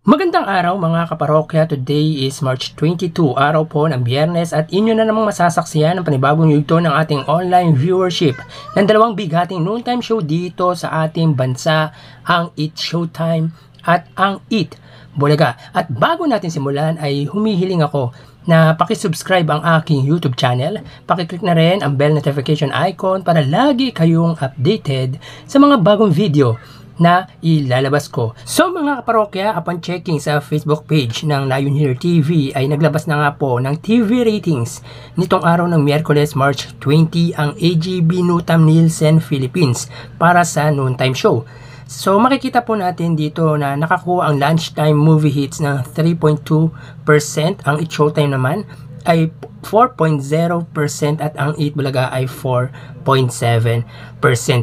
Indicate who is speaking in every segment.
Speaker 1: Magandang araw mga kaparokya. Today is March 22, araw po ng Biyernes at inyo na namang masasaksiyan ang panibagong yugto ng ating online viewership ng dalawang bigating noontime show dito sa ating bansa, ang Eat Showtime at ang Eat Bulaga. At bago natin simulan ay humihiling ako na pakisubscribe ang aking YouTube channel, pakiclick na rin ang bell notification icon para lagi kayong updated sa mga bagong video na ilalabas ko. So mga kaparokya, upon checking sa Facebook page ng Lion Here TV ay naglabas na nga po ng TV ratings nitong araw ng Miyerkules, March 20 ang AGB Noontime Nielsen Philippines para sa noontime show. So makikita po natin dito na nakakuha ang lunchtime movie hits ng 3.2%, ang Eat Showtime naman ay 4.0% at ang Eat Bulaga ay 4.7%.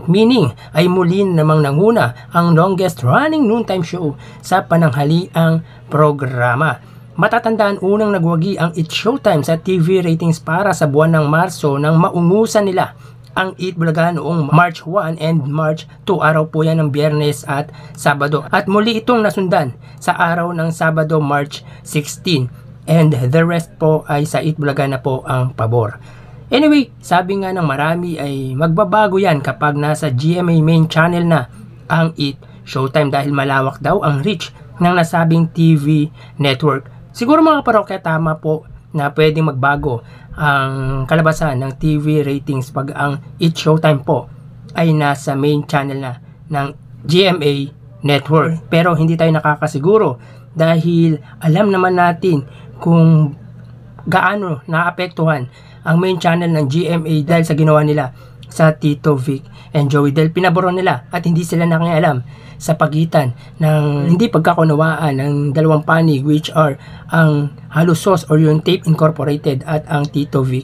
Speaker 1: Meaning ay muli namang nanguna ang longest running noontime show sa pananghaliang programa. Matatandaan unang nagwagi ang Eat Showtime sa TV ratings para sa buwan ng Marso nang maungusan nila ang Eat Bulaga noong March 1 and March 2, araw po yan ng Biyernes at Sabado. At muli itong nasundan sa araw ng Sabado, March 16. And the rest po ay sa Eat Bulaga na po ang pabor. Anyway, sabi nga ng marami ay magbabago yan kapag nasa GMA main channel na ang Eat Showtime dahil malawak daw ang reach ng nasabing TV network. Siguro mga parokya, tama po na pwedeng magbago ang kalabasan ng TV ratings pag ang Eat Showtime po ay nasa main channel na ng GMA network. Pero hindi tayo nakakasiguro dahil alam naman natin kung gaano naapektuhan ang main channel ng GMA dahil sa ginawa nila sa Tito Vic and Joey Del. Pinaboron nila at hindi sila nakialam sa pagitan ng hindi pagkakunawaan ng dalawang panig, which are ang Halusos or yung Tape Incorporated at ang Tito Vic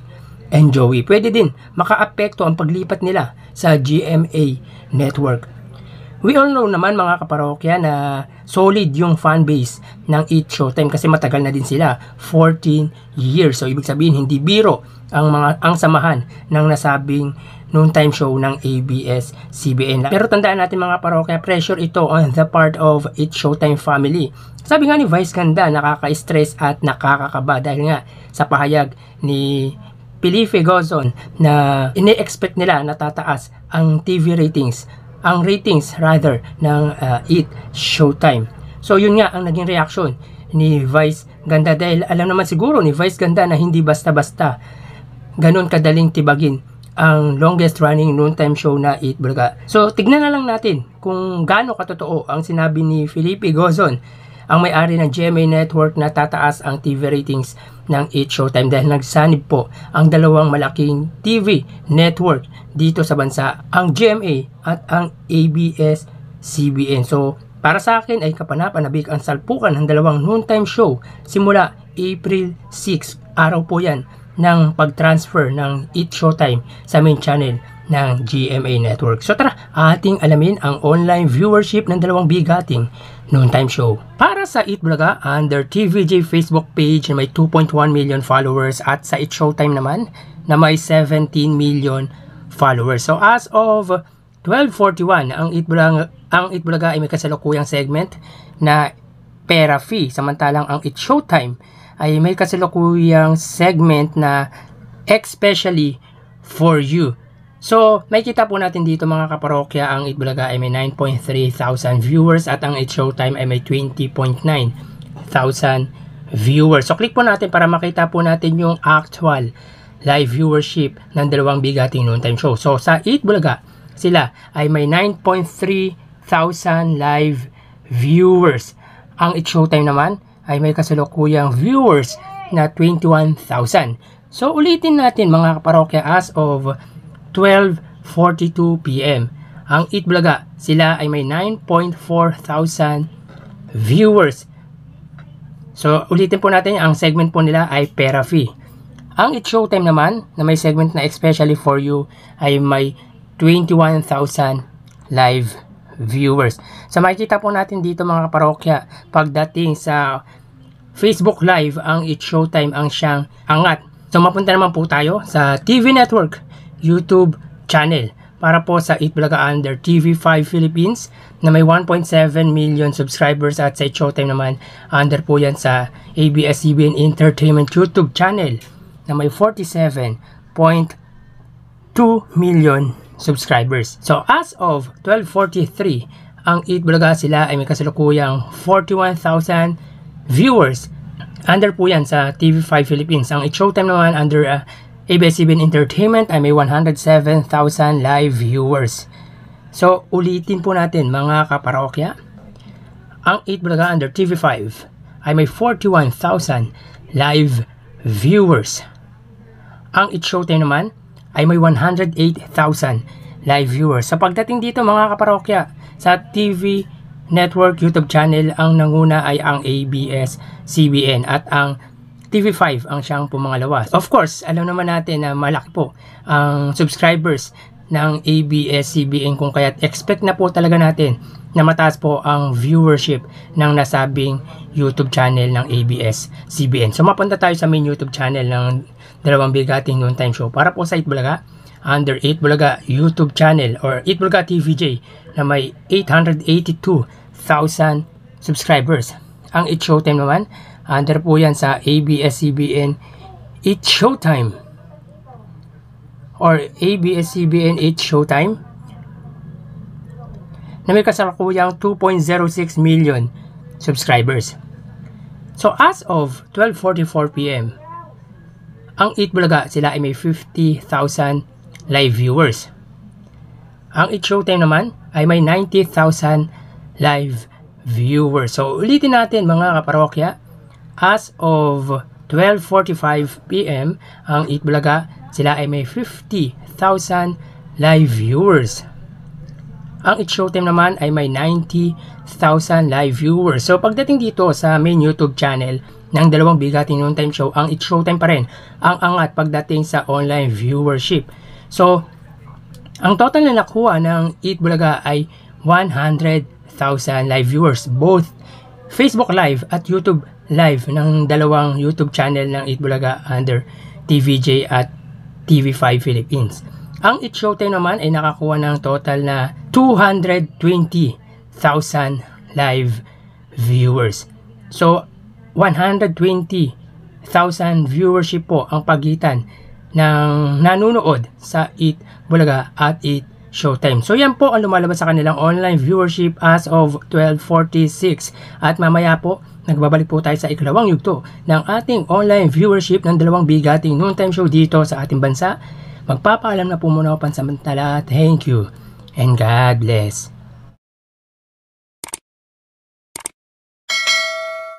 Speaker 1: and Joey. Pwede din makaapekto ang paglipat nila sa GMA network. We all know naman mga kaparokya na solid yung fanbase ng Eat Showtime kasi matagal na din sila, 14 years. So ibig sabihin hindi biro ang samahan ng nasabing noontime show ng ABS-CBN. Pero tandaan natin mga parokya, pressure ito on the part of Eat Showtime family. Sabi nga ni Vice Ganda, nakaka-stress at nakakakaba dahil nga sa pahayag ni Felipe Gozon na ine-expect nila na tataas ang TV ratings, ang ratings rather ng Eat Showtime. So yun nga ang naging reaction ni Vice Ganda dahil alam naman siguro ni Vice Ganda na hindi basta-basta ganun kadaling tibagin ang longest running noontime show na Eat Bulaga. So tignan na lang natin kung gaano katotoo ang sinabi ni Felipe Gozon, ang may-ari ng GMA Network, na tataas ang TV ratings ng Eat Showtime dahil nagsanib po ang dalawang malaking TV network dito sa bansa, ang GMA at ang ABS-CBN. So para sa akin ay kapanapanabik ang salpukan ng dalawang noontime show simula April 6, araw po yan ng pag-transfer ng Eat Showtime sa main channel ng GMA Network. So tara, ating alamin ang online viewership ng dalawang bigating noontime show. Para sa Eat Bulaga, under TVJ Facebook page na may 2.1 million followers at sa Eat Showtime naman na may 17 million followers. So as of 12:41, ang Eat Bulaga ay may kasalukuyang segment na pera fee, samantalang ang Eat Showtime ay may kasalukuyang segment na especially for you. So, may kita po natin dito mga kaparokya, ang Eat Bulaga ay may 9.3 thousand viewers at ang Eat Showtime ay may 20.9 thousand viewers. So, click po natin para makita po natin yung actual live viewership ng dalawang bigating noontime show. So, sa Eat Bulaga, sila ay may 9.3 thousand live viewers. Ang Eat Showtime naman ay may kasalukuyang viewers na 21,000. So, ulitin natin mga kaparokya, as of 12:42 PM. Ang Eat Bulaga, sila ay may 9.4 thousand viewers. So, ulitin po natin, ang segment po nila ay pera fee. Ang Eat Showtime naman, na may segment na especially for you, ay may 21,000 live viewers. So, makikita po natin dito mga kaparokya, pagdating sa Facebook Live, ang Eat Showtime ang siyang angat. So, mapunta naman po tayo sa TV Network YouTube channel para po sa Eat Bulaga under TV5 Philippines na may 1.7 million subscribers, at sa It's Showtime naman under po yan sa ABS-CBN Entertainment YouTube channel na may 47.2 million subscribers. So as of 12:43, ang Eat Bulaga sila ay may kasalukuyang 41,000 viewers. Under po yan sa TV5 Philippines. Ang It's Showtime naman under ABS-CBN Entertainment ay may 107,000 live viewers. So ulitin po natin mga kaparokya. Ang Eat Bulaga under TV5 ay may 41,000 live viewers. Ang It's Showtime naman ay may 108,000 live viewers. Sa pagdating dito mga kaparokya, sa TV Network YouTube channel, ang nanguna ay ang ABS-CBN at ang TV5 ang siyang pumangalawa. Of course, alam naman natin na malaki po ang subscribers ng ABS-CBN, kung kaya't expect na po talaga natin na mataas po ang viewership ng nasabing YouTube channel ng ABS-CBN. So mapunta tayo sa main YouTube channel ng dalawang bigating noontime show para po sa Eat Bulaga under Eat Bulaga YouTube channel or Eat Bulaga TVJ na may 882,000 subscribers. Ang It's Showtime naman, under po yan sa ABS-CBN It's Showtime or ABS-CBN It's Showtime na may kasalukuyang 2.06 million subscribers. So as of 12:44 PM, ang Eat Bulaga sila ay may 50,000 live viewers. Ang It's Showtime naman ay may 90,000 live viewers. So ulitin natin mga kaparokya, as of 12:45 PM, ang Eat Bulaga sila ay may 50,000 live viewers. Ang It's Showtime naman ay may 90,000 live viewers. So pagdating dito sa main YouTube channel ng dalawang bigating noontime show, ang It's Showtime pa rin ang angat pagdating sa online viewership. So ang total na nakuha ng Eat Bulaga ay 100,000 live viewers, both Facebook Live at YouTube Live ng dalawang YouTube channel ng Eat Bulaga under TVJ at TV5 Philippines. Ang It's Showtime naman ay nakakuha ng total na 220,000 live viewers. So 120,000 viewership po ang pagitan ng nanunood sa Eat Bulaga at Eat Showtime. So yan po ang lumalabas sa kanilang online viewership as of 12:46. At mamaya po, nagbabalik po tayo sa ikalawang yugto ng ating online viewership ng dalawang bigating noontime show dito sa ating bansa. Magpapaalam na po muna ako pansamantala. Thank you and God bless.